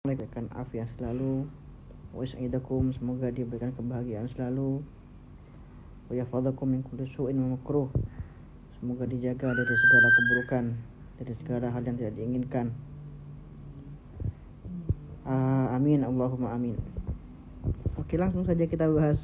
Diberikan afiat selalu, wa yas'idakum, semoga diberikan kebahagiaan selalu, wa yahfadzakum min kulli su'in wa makruh, semoga dijaga dari segala keburukan, dari segala hal yang tidak diinginkan. Amin, Allahumma amin. Oke, langsung saja kita bahas.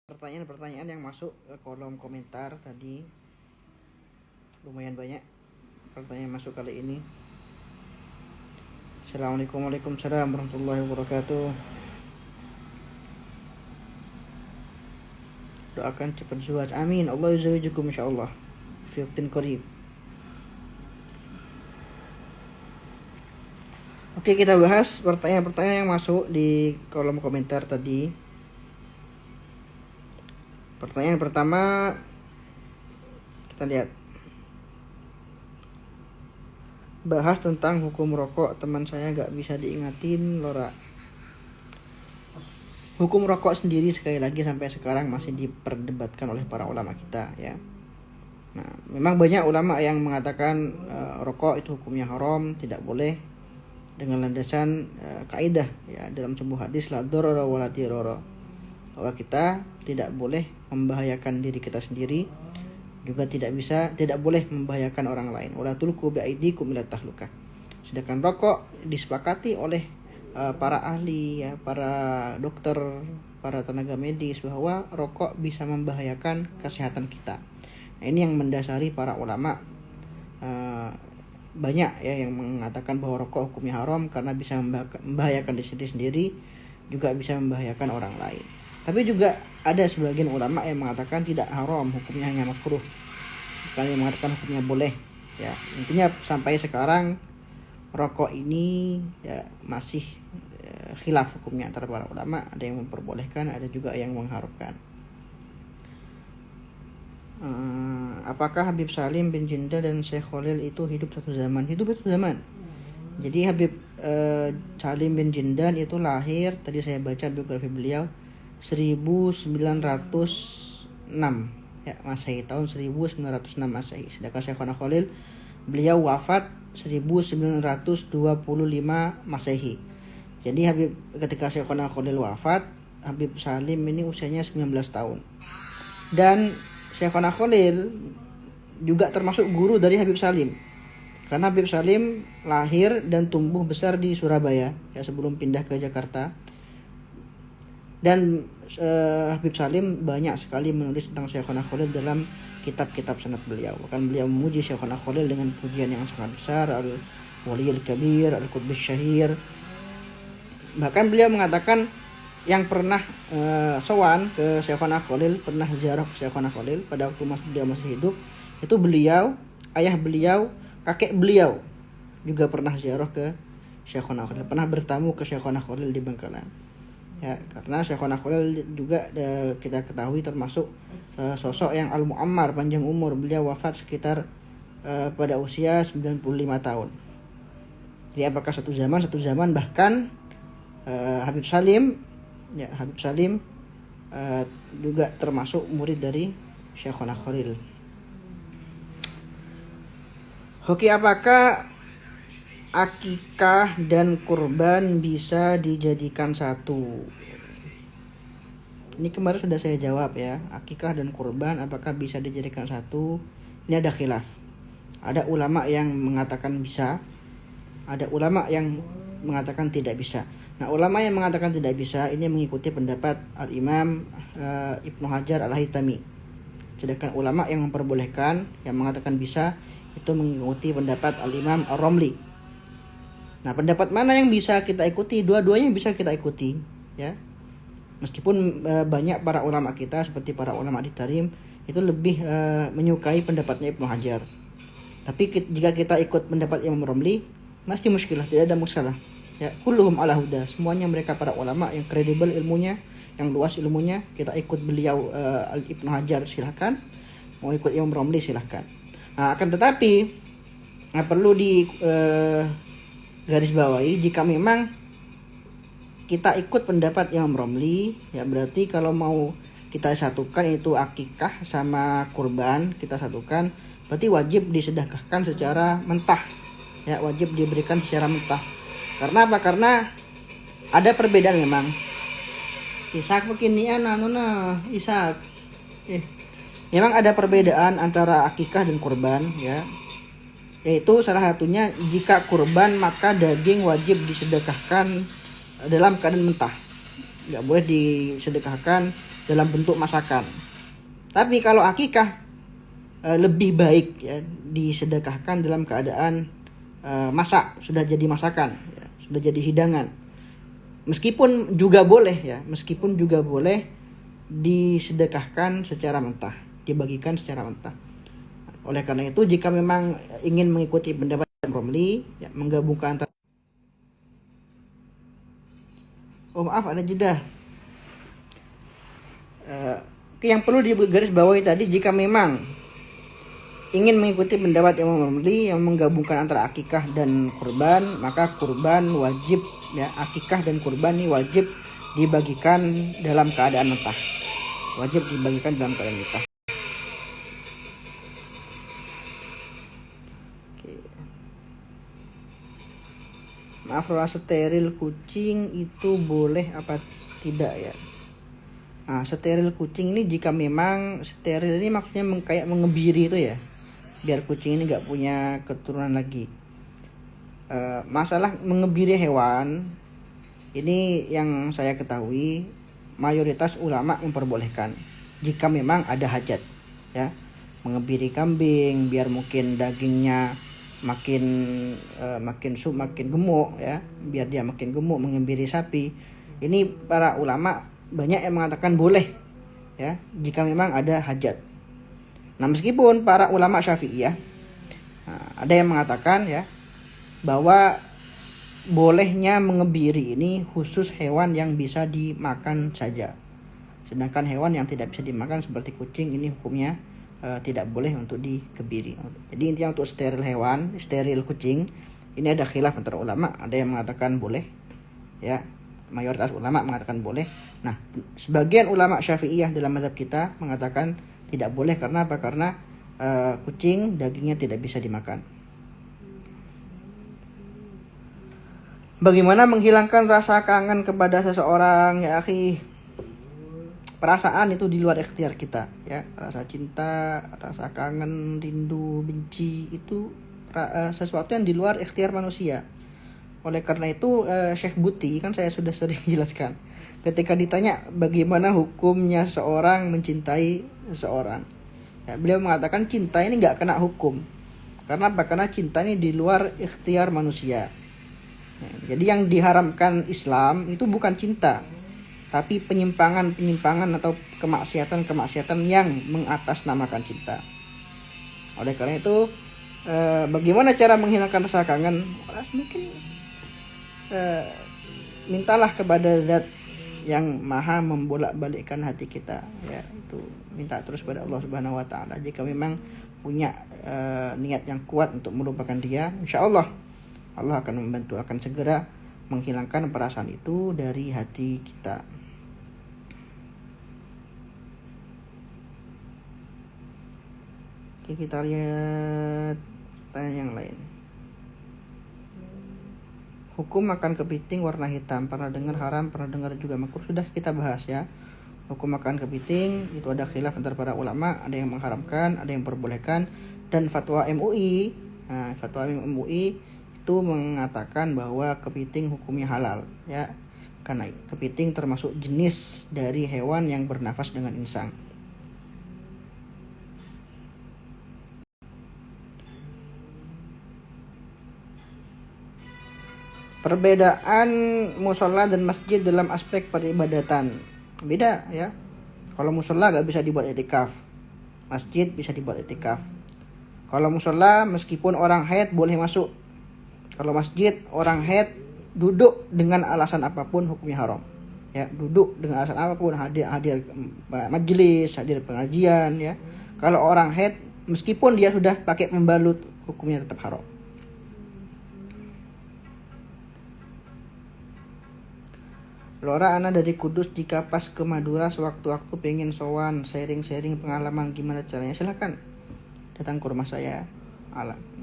Pertanyaan-pertanyaan yang masuk ke kolom komentar tadi lumayan banyak pertanyaan masuk kali ini. Assalamualaikum warahmatullahi wabarakatuh. Doakan cepat zuwaj, amin. Allah yuzawijukum insyaallah fi waqtin qarib. Oke, kita bahas pertanyaan-pertanyaan yang masuk di kolom komentar tadi. Pertanyaan pertama, kita lihat. Bahas tentang hukum rokok, teman saya gak bisa diingatin, Lora. Hukum rokok sendiri sekali lagi sampai sekarang masih diperdebatkan oleh para ulama kita, ya. Nah, memang banyak ulama yang mengatakan rokok itu hukumnya haram, tidak boleh, dengan landasan kaidah, ya, dalam sebuah hadis la darara wa la dirara, bahwa kita tidak boleh membahayakan diri kita sendiri, juga tidak boleh membahayakan orang lain. Wala tulqu bi aidikum ila tahlukah. Sedangkan rokok disepakati oleh para ahli, ya, para dokter, para tenaga medis, bahwa rokok bisa membahayakan kesehatan kita. Nah, ini yang mendasari para ulama banyak, ya, yang mengatakan bahwa rokok hukumnya haram karena bisa membahayakan diri sendiri, juga bisa membahayakan orang lain. Tapi juga ada sebagian ulama yang mengatakan tidak haram, hukumnya hanya makruh. Bukan yang mengatakan hukumnya boleh, ya. Intinya sampai sekarang rokok ini, ya, masih khilaf hukumnya antara para ulama. Ada yang memperbolehkan, ada juga yang mengharamkan. Apakah Habib Salim bin Jindan dan Syekh Khalil itu hidup satu zaman? Hidup satu zaman. Jadi Habib Salim bin Jindan itu lahir, tadi saya baca biografi beliau, 1906, ya, Masehi, tahun 1906 Masehi. Sedangkan Syekhona Khalil, beliau wafat 1925 Masehi. Jadi ketika Syekhona Khalil wafat, Habib Salim ini usianya 19 tahun. Dan Syekhona Khalil juga termasuk guru dari Habib Salim. Karena Habib Salim lahir dan tumbuh besar di Surabaya, ya, sebelum pindah ke Jakarta. Dan Habib Salim banyak sekali menulis tentang Syekhona Khalil dalam kitab-kitab sanad beliau. Bahkan beliau memuji Syekhona Khalil dengan pujian yang sangat besar, Al-Waliyul Kabir, Al-Qutbus Syahir. Bahkan beliau mengatakan yang pernah sowan ke Syekhona Khalil, pernah ziarah ke Syekhona Khalil pada waktu beliau masih hidup, itu beliau, ayah beliau, kakek beliau juga pernah ziarah ke Syekhona Khalil, pernah bertamu ke Syekhona Khalil di Bangkalan. Ya, karena Syekhona Khalil juga kita ketahui termasuk sosok yang al-mu'ammar, panjang umur. Beliau wafat sekitar pada usia 95 tahun. Jadi apakah satu zaman bahkan Habib Salim, ya, Habib Salim juga termasuk murid dari Syekhona Khalil. Oke, apakah akikah dan kurban bisa dijadikan satu? Ini kemarin sudah saya jawab, ya. Akikah dan kurban apakah bisa dijadikan satu? Ini ada khilaf. Ada ulama yang mengatakan bisa, ada ulama yang mengatakan tidak bisa. Nah, ulama yang mengatakan tidak bisa ini mengikuti pendapat Al-Imam Ibnu Hajar Al-Haytami. Sedangkan ulama yang memperbolehkan, yang mengatakan bisa, itu mengikuti pendapat Al-Imam Ar-Ramli. Nah, pendapat mana yang bisa kita ikuti? Dua-duanya bisa kita ikuti, ya. Meskipun banyak para ulama kita seperti para ulama di Tarim itu lebih menyukai pendapatnya Ibnu Hajar. Tapi jika kita ikut pendapat Imam Ramli, masih muskilah, tidak ada masalah. Ya, kulluhum ala huda, semuanya mereka para ulama yang kredibel ilmunya, yang luas ilmunya. Kita ikut beliau Ibnu Hajar silahkan, mau ikut Imam Romli silahkan. Nah, akan tetapi perlu di garis bawahi, jika memang kita ikut pendapat Imam Romli, ya berarti kalau mau kita satukan itu akikah sama kurban, kita satukan, berarti wajib disedekahkan secara mentah. Ya, wajib diberikan secara mentah. Karena apa? Karena ada perbedaan memang. Ishak beginian Ishak. Memang ada perbedaan antara akikah dan kurban, ya. Yaitu salah satunya jika kurban maka daging wajib disedekahkan dalam keadaan mentah. Nggak boleh disedekahkan dalam bentuk masakan. Tapi kalau akikah lebih baik ya disedekahkan dalam keadaan masak, sudah jadi masakan, ya, sudah jadi hidangan. Meskipun juga boleh disedekahkan secara mentah, dibagikan secara mentah. Oleh karena itu, jika memang ingin mengikuti pendapat Romli, ya, menggabungkan antara maaf ada jeda. Yang perlu digarisbawahi tadi, jika memang ingin mengikuti pendapat Imam Romli yang menggabungkan antara akikah dan kurban, maka kurban wajib, ya, akikah dan kurban ini wajib dibagikan dalam keadaan mentah. Wajib dibagikan dalam keadaan mentah. Maaf, steril kucing itu boleh apa tidak ya? Nah, steril kucing ini jika memang steril ini maksudnya kayak mengebiri itu ya, biar kucing ini nggak punya keturunan lagi. Masalah mengebiri hewan ini yang saya ketahui mayoritas ulama memperbolehkan jika memang ada hajat, ya, mengebiri kambing biar mungkin dagingnya makin gemuk, ya, biar dia makin gemuk. Mengebiri sapi ini para ulama banyak yang mengatakan boleh, ya, jika memang ada hajat. Nah, meskipun para ulama Syafi'iyah ada yang mengatakan, ya, bahwa bolehnya mengebiri ini khusus hewan yang bisa dimakan saja. Sedangkan hewan yang tidak bisa dimakan seperti kucing ini hukumnya tidak boleh untuk dikebiri. Jadi intinya untuk steril hewan, steril kucing, ini ada khilaf antara ulama. Ada yang mengatakan boleh, ya, mayoritas ulama mengatakan boleh. Nah, sebagian ulama Syafi'iyah dalam mazhab kita mengatakan tidak boleh. Karena apa? Karena kucing dagingnya tidak bisa dimakan. Bagaimana menghilangkan rasa kangen kepada seseorang, ya akhi? Perasaan itu di luar ikhtiar kita, ya. Rasa cinta, rasa kangen, rindu, benci itu sesuatu yang di luar ikhtiar manusia. Oleh karena itu Syekh Buti, kan saya sudah sering jelaskan, ketika ditanya bagaimana hukumnya seorang mencintai seseorang, ya, beliau mengatakan cinta ini nggak kena hukum. Karena apa? Karena cinta ini di luar ikhtiar manusia. Ya, jadi yang diharamkan Islam itu bukan cinta, tapi penyimpangan atau kemaksiatan yang mengatasnamakan cinta. Oleh karena itu, bagaimana cara menghilangkan rasa kangen? Mungkin mintalah kepada Zat yang maha membolak-balikkan hati kita, ya, itu minta terus pada Allah Subhanahu wa taala. Jika memang punya niat yang kuat untuk melupakan dia, insyaallah Allah akan membantu, akan segera menghilangkan perasaan itu dari hati kita. Oke, kita lihat tanya yang lain. Hukum makan kepiting warna hitam, pernah dengar haram, pernah dengar juga makruh, sudah kita bahas, ya. Hukum makan kepiting itu ada khilaf antara para ulama, ada yang mengharamkan, ada yang memperbolehkan, dan fatwa MUI. Nah, fatwa MUI itu mengatakan bahwa kepiting hukumnya halal, ya, karena kepiting termasuk jenis dari hewan yang bernafas dengan insang. Perbedaan musola dan masjid dalam aspek peribadatan beda, ya. Kalau musola gak bisa dibuat etikaf, masjid bisa dibuat etikaf. Kalau musola meskipun orang haid boleh masuk. Kalau masjid orang haid duduk dengan alasan apapun hukumnya haram. Ya, duduk dengan alasan apapun, hadir majelis, hadir pengajian, ya. Kalau orang haid, meskipun dia sudah pakai pembalut, hukumnya tetap haram. Lora ana dari Kudus, jika pas ke Madura sewaktu-waktu pengen sowan sharing-sharing pengalaman gimana caranya, silahkan datang ke rumah saya.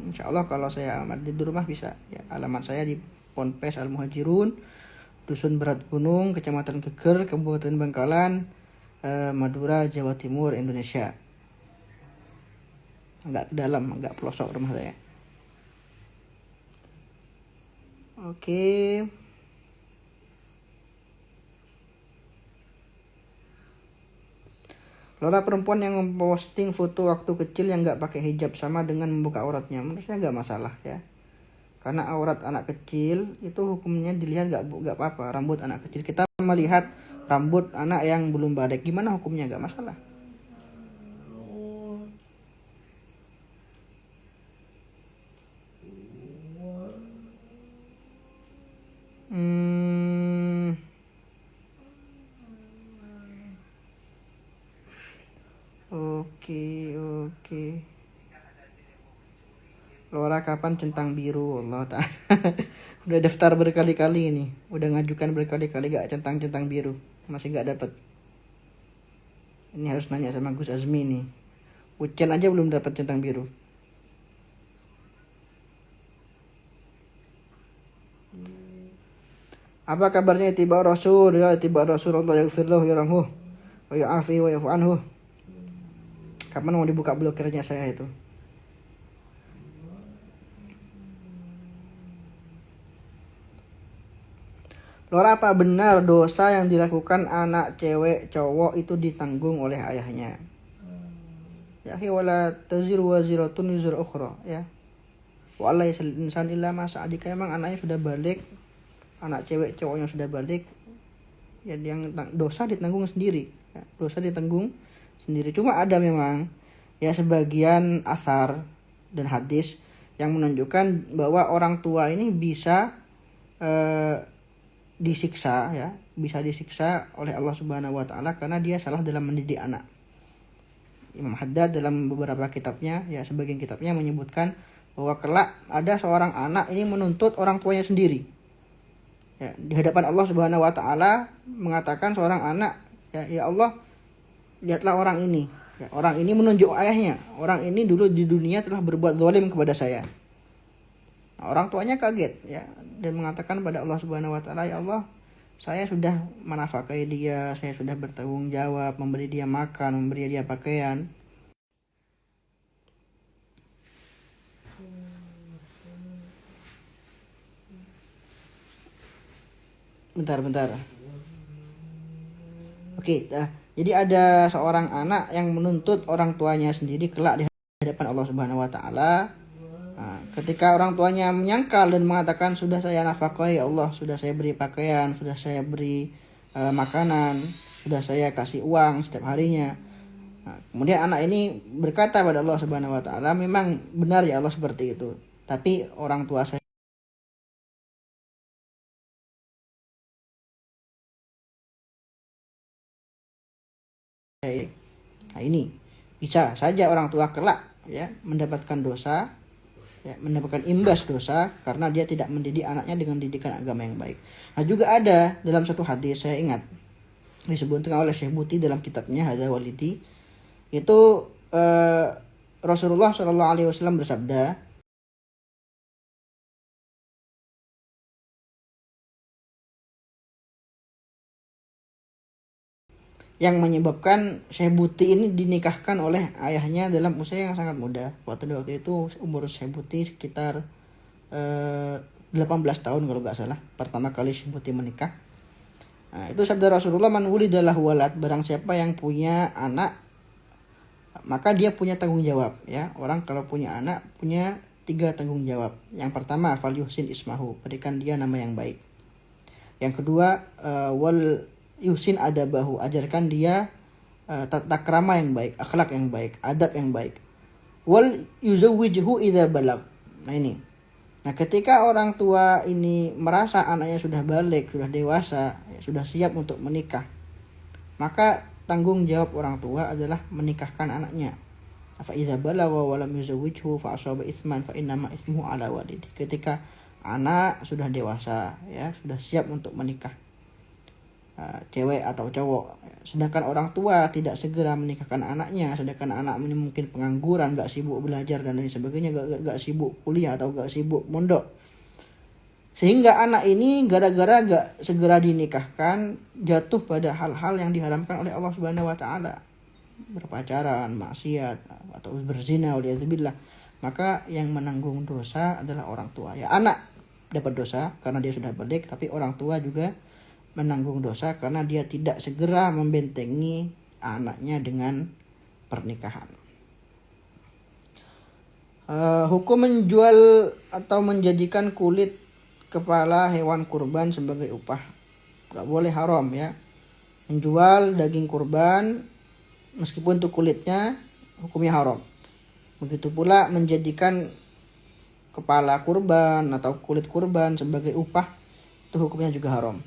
Insya Allah kalau saya alamat di rumah bisa, ya. Alamat saya di Ponpes Al Muhajirun, Dusun Berat Gunung, Kecamatan Geger, Kabupaten Bangkalan, Madura, Jawa Timur, Indonesia. Agak ke dalam, agak pelosok rumah saya. Oke. Lora, perempuan yang memposting foto waktu kecil yang nggak pakai hijab sama dengan membuka auratnya, menurut saya nggak masalah, ya. Karena aurat anak kecil itu hukumnya dilihat nggak apa-apa. Rambut anak kecil, kita melihat rambut anak yang belum balik, gimana hukumnya, nggak masalah. Oke. Lora, kapan centang biru? Allah ta'ala. Udah daftar berkali-kali ini, udah ngajukan berkali-kali gak centang biru, masih gak dapat. Ini harus nanya sama Gus Azmi nih. Ucen aja belum dapat centang biru. Apa kabarnya tiba Rasul? Ya, tiba Rasulullah yaghfir lahu yarhamhu wa ya'afi wa ya'fu anhu. Kapan mau dibuka blokirnya saya itu? Lora, apa benar dosa yang dilakukan anak cewek cowok itu ditanggung oleh ayahnya? Ya, wala taziru waziratun wizra ukhra, ya. Wa la yasal insan illa ma sa'a. Jika emang anaknya sudah balik, anak cewek cowoknya sudah balik, ya yang dosa ditanggung sendiri, ya. Dosa ditanggung sendiri. Cuma ada memang, ya, sebagian asar dan hadis yang menunjukkan bahwa orang tua ini bisa disiksa, ya, bisa disiksa oleh Allah Subhanahu wa taala karena dia salah dalam mendidik anak. Imam Haddad dalam beberapa kitabnya, ya, sebagian kitabnya menyebutkan bahwa kelak ada seorang anak ini menuntut orang tuanya sendiri, ya, di hadapan Allah Subhanahu wa taala, mengatakan seorang anak, ya Allah, lihatlah orang ini, ya, orang ini menunjuk ayahnya, orang ini dulu di dunia telah berbuat zalim kepada saya. Nah, orang tuanya kaget, ya, dan mengatakan pada Allah Subhanahu wa taala, ya Allah, saya sudah menafkahi dia, saya sudah bertanggung jawab, memberi dia makan, memberi dia pakaian. Bentar. Oke, jadi ada seorang anak yang menuntut orang tuanya sendiri kelak di hadapan Allah Subhanahu wa taala. Nah, ketika orang tuanya menyangkal dan mengatakan, sudah saya nafkahi ya Allah, sudah saya beri pakaian, sudah saya beri makanan, sudah saya kasih uang setiap harinya. Nah, kemudian anak ini berkata pada Allah Subhanahu wa taala, memang benar ya Allah seperti itu, tapi orang tua saya, nah ini bisa saja orang tua kelak, ya, mendapatkan dosa, ya, mendapatkan imbas dosa karena dia tidak mendidik anaknya dengan didikan agama yang baik. Nah, juga ada dalam satu hadis, saya ingat disebutkan oleh Syekh Buti dalam kitabnya Hadza Walidi, itu Rasulullah Shallallahu Alaihi Wasallam bersabda, yang menyebabkan Syekh Buti ini dinikahkan oleh ayahnya dalam usia yang sangat muda. Waktu itu umur Syekh Buti sekitar 18 tahun kalau nggak salah, pertama kali Syekh Buti menikah. Nah, itu sabda Rasulullah, man wulidalah walad, barang siapa yang punya anak maka dia punya tanggung jawab, ya. Orang kalau punya anak punya 3 tanggung jawab. Yang pertama, fal yuhsin ismahu, berikan dia nama yang baik. Yang kedua, wal yuhsin adabahu, ajarkan dia tata krama yang baik, akhlak yang baik, adab yang baik. Wal yuzawwijhu idza balag. Nah, ini Nah, ketika orang tua ini merasa anaknya sudah balik, sudah dewasa, ya, sudah siap untuk menikah, maka tanggung jawab orang tua adalah menikahkan anaknya. Fa idza balagha wa lam yuzawwijhu fa asaba itsman fa innama itsmuhu ala walidi. Ketika anak sudah dewasa, ya, sudah siap untuk menikah, cewek atau cowok, sedangkan orang tua tidak segera menikahkan anaknya, sedangkan anak ini mungkin pengangguran, gak sibuk belajar dan lain sebagainya, gak sibuk kuliah atau gak sibuk mondok, sehingga anak ini gara-gara gak segera dinikahkan jatuh pada hal-hal yang diharamkan oleh Allah Subhanahu wa taala, berpacaran, maksiat atau berzina, waliyadzubillah, maka yang menanggung dosa adalah orang tua. Ya, anak dapat dosa karena dia sudah balik, tapi orang tua juga menanggung dosa karena dia tidak segera membentengi anaknya dengan pernikahan. Hukum menjual atau menjadikan kulit kepala hewan kurban sebagai upah, gak boleh, haram ya. Menjual daging kurban meskipun itu kulitnya, hukumnya haram. Begitu pula menjadikan kepala kurban atau kulit kurban sebagai upah, itu hukumnya juga haram.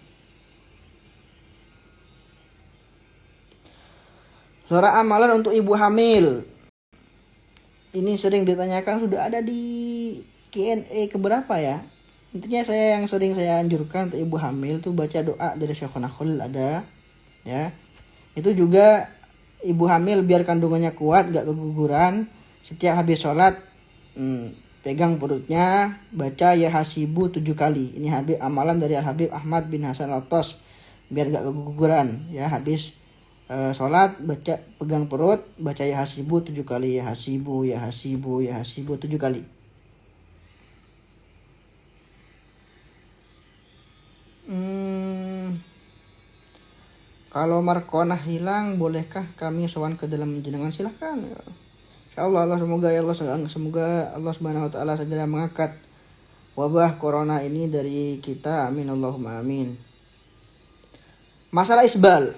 Suara amalan untuk ibu hamil. Ini sering ditanyakan, sudah ada di Q&A keberapa ya. Intinya yang sering saya anjurkan untuk ibu hamil tuh baca doa dari Syekhona Khalil, ada ya. Itu juga ibu hamil biar kandungannya kuat, gak keguguran, setiap habis sholat pegang perutnya, baca ya hasibu 7 kali. Ini amalan dari Al-Habib Ahmad bin Hasan Al-Tos, biar gak keguguran ya. Habis sholat baca, pegang perut, baca ya hasibu 7 kali, ya hasibu, ya hasibu, ya hasibu 7 kali. Kalau markonah hilang, bolehkah kami sowan ke dalam jenengan? Silahkan. Insyaallah semoga Allah Subhanahu wa taala segera mengangkat wabah corona ini dari kita. Amin Allahumma amin. Masalah isbal.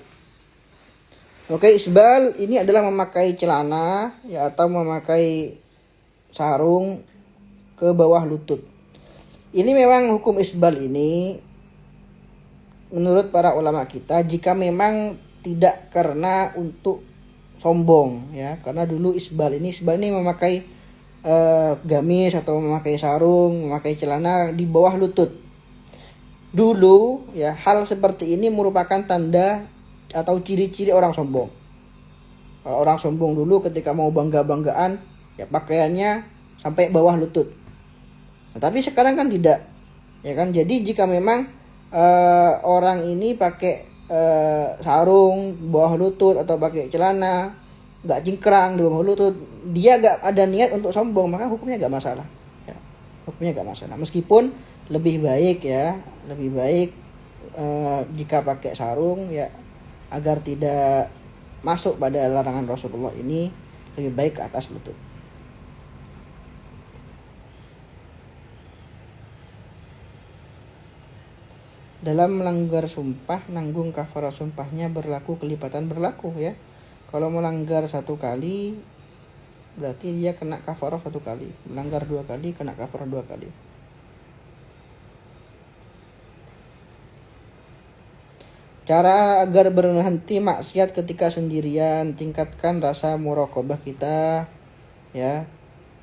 Oke, isbal ini adalah memakai celana ya atau memakai sarung ke bawah lutut. Ini memang hukum isbal ini menurut para ulama kita, jika memang tidak karena untuk sombong ya, karena dulu isbal ini memakai gamis atau memakai sarung, memakai celana di bawah lutut. Dulu ya, hal seperti ini merupakan tanda atau ciri-ciri orang sombong. Kalau orang sombong dulu ketika mau bangga-banggaan ya pakaiannya sampai bawah lutut. Nah, tapi sekarang kan tidak, ya kan. Jadi jika memang orang ini pakai sarung bawah lutut atau pakai celana nggak cingkrang di bawah lutut, dia nggak ada niat untuk sombong, maka hukumnya nggak masalah ya. Hukumnya nggak masalah, meskipun lebih baik jika pakai sarung ya, agar tidak masuk pada larangan Rasulullah ini, lebih baik ke atas lutut. Dalam melanggar sumpah, nanggung kafarah sumpahnya berlaku kelipatan berlaku ya. Kalau melanggar 1 kali, berarti dia kena kafarah 1 kali. Melanggar 2 kali, kena kafarah 2 kali. Cara agar berhenti maksiat ketika sendirian, tingkatkan rasa muraqabah kita ya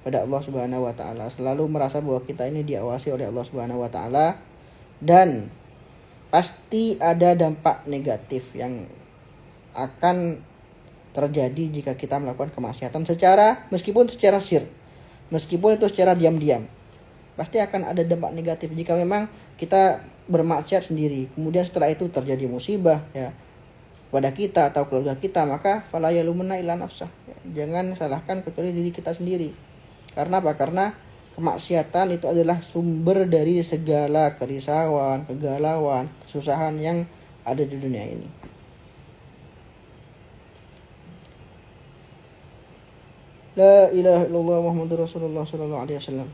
pada Allah Subhanahu wa taala. Selalu merasa bahwa kita ini diawasi oleh Allah Subhanahu wa taala, dan pasti ada dampak negatif yang akan terjadi jika kita melakukan kemaksiatan meskipun secara sir, meskipun itu secara diam-diam. Pasti akan ada dampak negatif jika memang kita bermaksiat sendiri, kemudian setelah itu terjadi musibah ya pada kita atau keluarga kita, maka fala yalumunna illa nafsah. Jangan salahkan kecuali diri kita sendiri. Karena apa? Karena kemaksiatan itu adalah sumber dari segala kerisauan, kegalauan, kesusahan yang ada di dunia ini. La ilaha illallah Muhammadur Rasulullah sallallahu alaihi wasallam.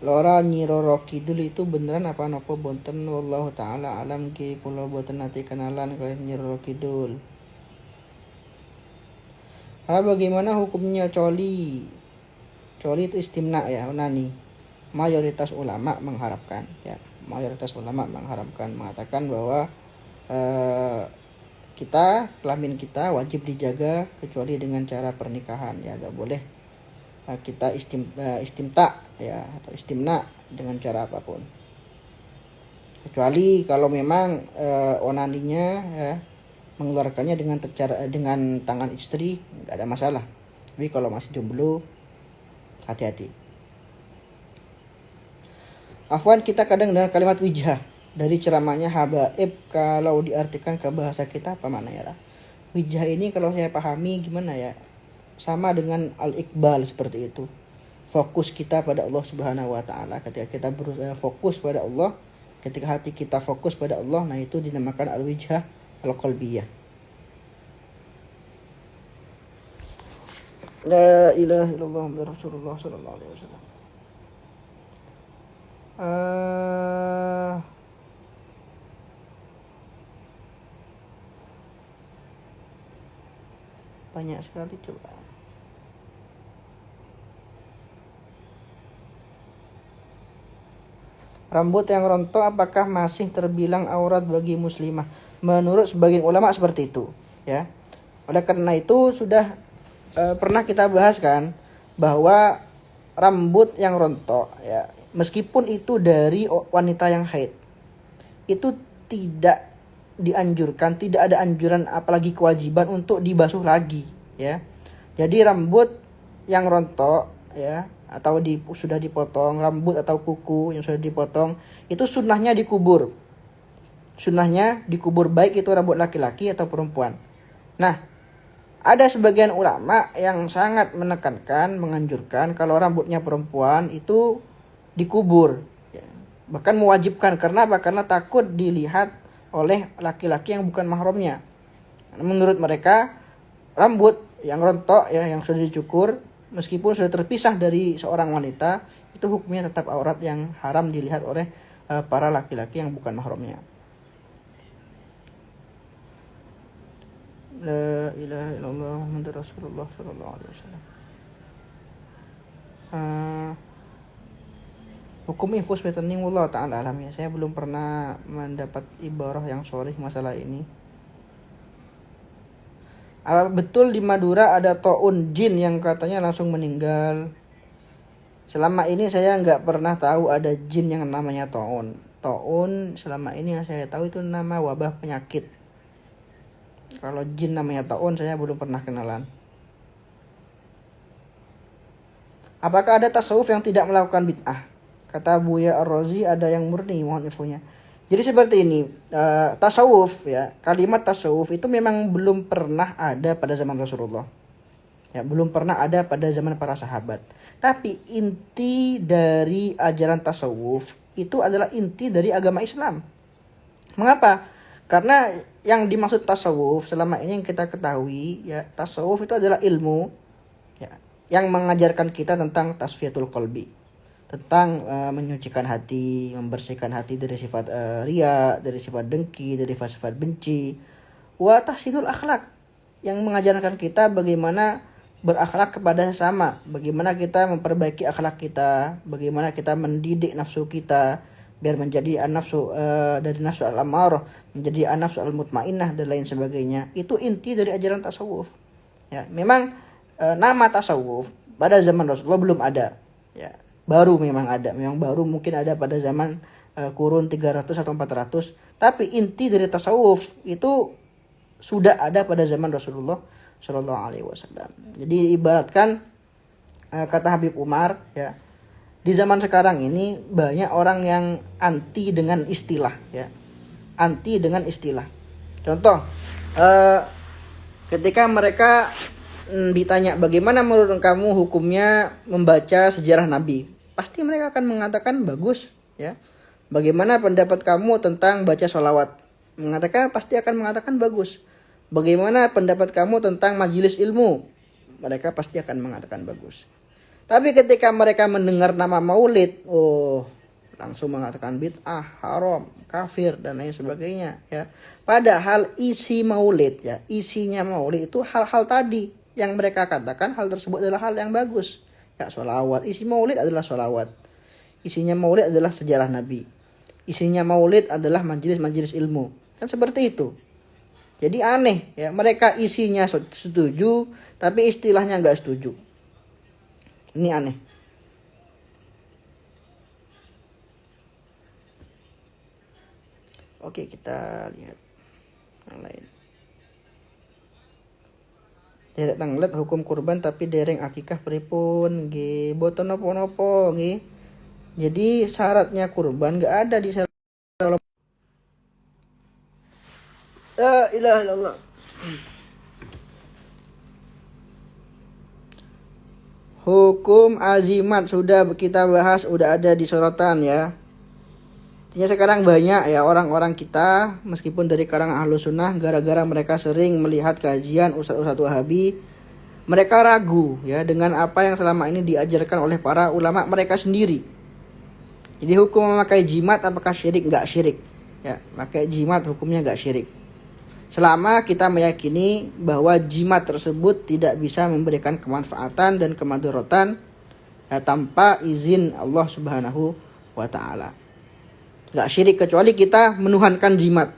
Lora Nyiroro Kidul itu beneran apa napa bonten, wallahu taala alam. Ki kula boten nate kenalan kalian Nyiroro Kidul. Bagaimana hukumnya coli kecuali itu istimna ya, onani. Mayoritas ulama mengharapkan ya, mengatakan bahwa kelamin kita wajib dijaga kecuali dengan cara pernikahan ya, gak boleh kita istimta ya atau istimna dengan cara apapun, kecuali kalau memang onaninya ya, mengeluarkannya dengan tangan istri, nggak ada masalah. Tapi kalau masih jomblo, hati-hati. Afwan, kita kadang dengan kalimat wijah dari ceramahnya Habaib, kalau diartikan ke bahasa kita apa maknanya? Wijah ini kalau saya pahami gimana ya, sama dengan al-iqbal, seperti itu. Fokus kita pada Allah Subhanahu wa taala. Ketika kita fokus pada Allah, ketika hati kita fokus pada Allah, nah itu dinamakan al-wijah al-qalbiyah. La ilaha illallah Muhammadur Rasulullah sallallahu alaihi wasallam. Banyak sekali, coba. Rambut yang rontok apakah masih terbilang aurat bagi muslimah? Menurut sebagian ulama seperti itu ya. Oleh karena itu sudah pernah kita bahas kan bahwa rambut yang rontok ya, meskipun itu dari wanita yang haid, itu tidak dianjurkan, tidak ada anjuran apalagi kewajiban untuk dibasuh lagi ya. Jadi rambut yang rontok ya, atau sudah dipotong, rambut atau kuku yang sudah dipotong, itu sunnahnya dikubur. Sunnahnya dikubur, baik itu rambut laki-laki atau perempuan. Nah, ada sebagian ulama yang sangat menekankan, menganjurkan kalau rambutnya perempuan itu dikubur ya. Bahkan mewajibkan. Karena apa? Karena takut dilihat oleh laki-laki yang bukan mahramnya. Menurut mereka rambut yang rontok ya, yang sudah dicukur, meskipun sudah terpisah dari seorang wanita, itu hukumnya tetap aurat yang haram dilihat oleh para laki-laki yang bukan mahramnya. La ilaha illallah Muhammadur Rasulullah sallallahu alaihi wasallam. Hukum infus petani wallahu ta'ala alam ya. Saya belum pernah mendapat ibarah yang sharih masalah ini. Betul di Madura ada taun jin yang katanya langsung meninggal. Selama ini saya nggak pernah tahu ada jin yang namanya taun. Taun selama ini yang saya tahu itu nama wabah penyakit. Kalau jin namanya taun saya belum pernah kenalan. Apakah ada tasawuf yang tidak melakukan bid'ah? Kata Buya Ar-Razi ada yang murni, mohon infonya. Jadi seperti ini, tasawuf ya, kalimat tasawuf itu memang belum pernah ada pada zaman Rasulullah. Ya, belum pernah ada pada zaman para sahabat. Tapi inti dari ajaran tasawuf itu adalah inti dari agama Islam. Mengapa? Karena yang dimaksud tasawuf selama ini yang kita ketahui ya, tasawuf itu adalah ilmu ya, yang mengajarkan kita tentang tasfiyatul qalbi, tentang menyucikan hati, membersihkan hati dari sifat riya, dari sifat dengki, dari sifat benci. Wa tahsinul akhlak, yang mengajarkan kita bagaimana berakhlak kepada sesama, bagaimana kita memperbaiki akhlak kita, bagaimana kita mendidik nafsu kita biar menjadi an-nafsu dari nafsu al-ammarah menjadi an-nafsu al-mutmainnah dan lain sebagainya. Itu inti dari ajaran tasawuf. Ya, memang nama tasawuf pada zaman Rasulullah belum ada. Ya, baru memang ada. Memang baru mungkin ada pada zaman kurun 300 atau 400. Tapi inti dari tasawuf itu sudah ada pada zaman Rasulullah Shallallahu Alaihi Wasallam. Jadi ibaratkan kata Habib Umar ya, di zaman sekarang ini banyak orang yang anti dengan istilah ya, anti dengan istilah. Contoh, ketika mereka ditanya bagaimana menurut kamu hukumnya membaca sejarah Nabi, pasti mereka akan mengatakan bagus ya. Bagaimana pendapat kamu tentang baca sholawat, pasti akan mengatakan bagus. Bagaimana pendapat kamu tentang majelis ilmu, mereka pasti akan mengatakan bagus. Tapi ketika mereka mendengar nama maulid, langsung mengatakan bid'ah, haram, kafir dan lain sebagainya ya. Padahal isi maulid ya, isinya maulid itu hal-hal tadi yang mereka katakan hal tersebut adalah hal yang bagus Ya, sholawat. Isi maulid adalah sholawat. Isinya maulid adalah sejarah Nabi. Isinya maulid adalah majelis-majelis ilmu. Kan seperti itu. Jadi aneh ya, mereka isinya setuju tapi istilahnya nggak setuju. Ini aneh. Oke, kita lihat yang lain. Derek tanglet hukum kurban tapi dereng akikah pripun nggih, boten napa-napa nggih. Jadi syaratnya kurban nggak ada di La ilaha illallah. Hukum azimat sudah kita bahas, udah ada di sorotan ya. Artinya sekarang banyak ya orang-orang kita meskipun dari kalangan Ahlus Sunnah, gara-gara mereka sering melihat kajian ustadz-ustadz Wahabi, mereka ragu ya dengan apa yang selama ini diajarkan oleh para ulama mereka sendiri. Jadi hukum memakai jimat apakah syirik? Enggak syirik ya, pakai jimat hukumnya enggak syirik selama kita meyakini bahwa jimat tersebut tidak bisa memberikan kemanfaatan dan kemadharatan ya, tanpa izin Allah Subhanahu wa ta'ala. Gak syirik kecuali kita menuhankan jimat,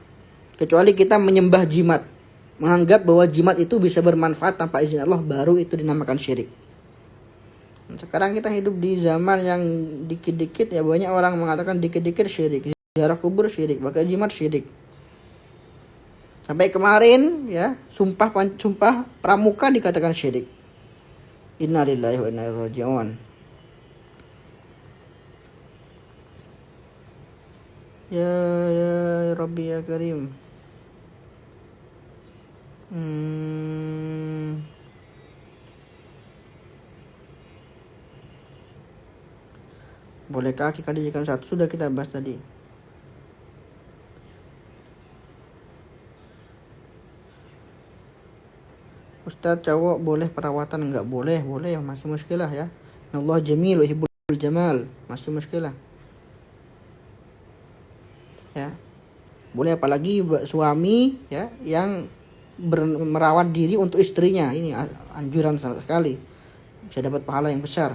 kecuali kita menyembah jimat, menganggap bahwa jimat itu bisa bermanfaat tanpa izin Allah, baru itu dinamakan syirik. Sekarang kita hidup di zaman yang dikit-dikit ya, banyak orang mengatakan dikit-dikit syirik, ziarah kubur syirik, pakai jimat syirik. Sampai kemarin ya, sumpah pramuka dikatakan syirik. Innalillahi wa inna ilaihi raji'un. Ya Rabbi ya Karim. Bolehkah kita dijadikan satu? Sudah kita bahas tadi. Ustadz cowok boleh perawatan? Enggak boleh, masih muskilah ya. Allah jamil wa yuhibbul jamal, masih muskilah. Ya. Boleh, apalagi suami ya yang merawat diri untuk istrinya, ini anjuran sama sekali, bisa dapat pahala yang besar.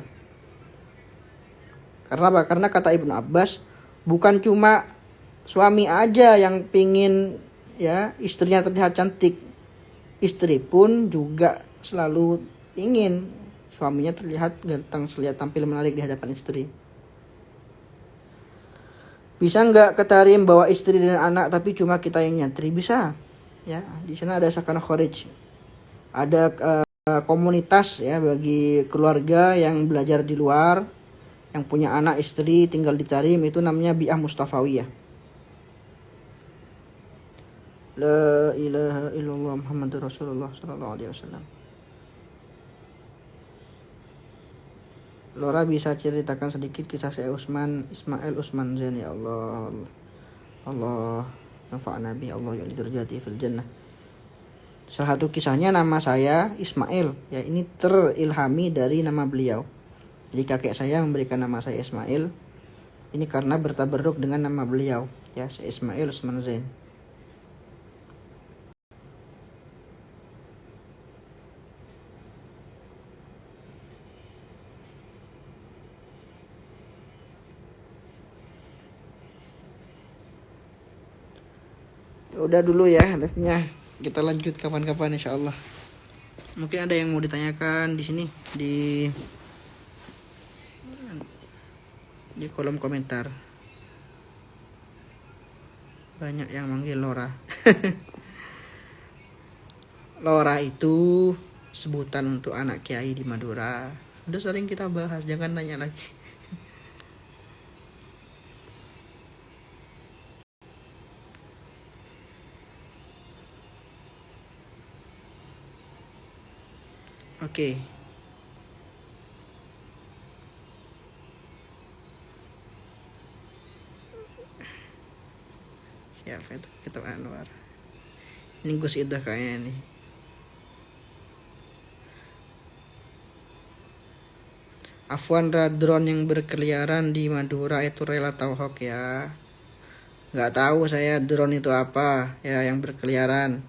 Karena apa? Karena kata Ibnu Abbas, bukan cuma suami aja yang pingin ya istrinya terlihat cantik, istri pun juga selalu ingin suaminya terlihat ganteng, terlihat tampil menarik di hadapan istri. Bisa nggak ketarim bawa istri dan anak tapi cuma kita yang nyantri? Bisa ya. Di sana ada sakana kharij, ada komunitas ya bagi keluarga yang belajar di luar, yang punya anak istri tinggal di Tarim, itu namanya Bi'ah Mustafawiyah. La ilaha illallah Muhammadur Rasulullah sallallahu alaihi wasallam. Lora bisa ceritakan sedikit kisah saya Ismail Usman Zain, ya Allah. Allah nafa'ana bi, Allah ya'lidur fil jannah. Salah satu kisahnya, nama saya Ismail ya, ini terilhami dari nama beliau. Jadi kakek saya memberikan nama saya Ismail ini karena bertabarruk dengan nama beliau ya, saya Ismail Usman Zain. Udah dulu ya live-nya, kita lanjut kapan-kapan insyaallah. Mungkin ada yang mau ditanyakan di sini di kolom komentar. Banyak yang manggil Lora. Lora itu sebutan untuk anak kiai di Madura. Udah sering kita bahas, jangan tanya lagi. Oke. Siapa itu? Kita Anwar. Ini Gus Idah kayaknya nih. Afwan, drone yang berkeliaran di Madura itu rela atau hoax ya? Nggak tahu saya drone itu apa ya yang berkeliaran.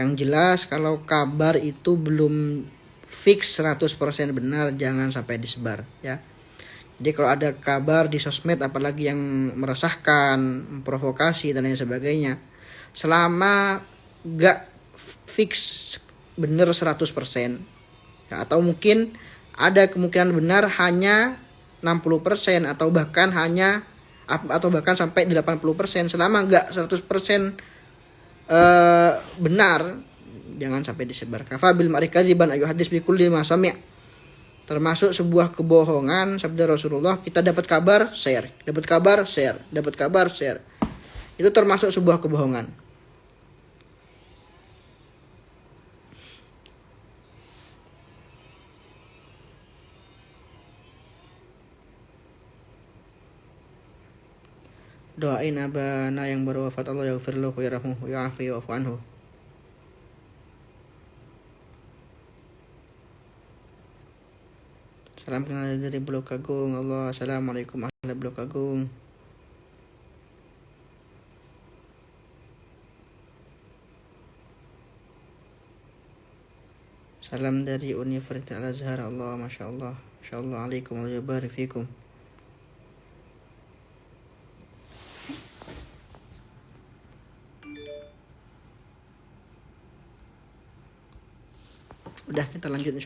Yang jelas kalau kabar itu belum fix 100% benar, jangan sampai disebar ya. Jadi kalau ada kabar di sosmed apalagi yang meresahkan, memprovokasi dan lain sebagainya, selama gak fix benar 100% ya, atau mungkin ada kemungkinan benar hanya 60% atau bahkan sampai 80%, selama gak 100% benar, jangan sampai disebar. Kafa bil mar'i kadziban ayu hadis bi kulli ma sami'. Termasuk sebuah kebohongan sabda Rasulullah, kita dapat kabar share, dapat kabar share, dapat kabar share. Itu termasuk sebuah kebohongan. Doain abana yang baru wafat, Allah yaghfir lahu yarhamhu ya'afi wa'fu anhu. Salam kenal dari Blok Agung. Allah, assalamualaikum ahli Blok Agung. Salam dari Universitas Al-Azhar. Allah, masya Allah, masya Allah, alaikum wa barik fikum. Udah, kita lanjut insya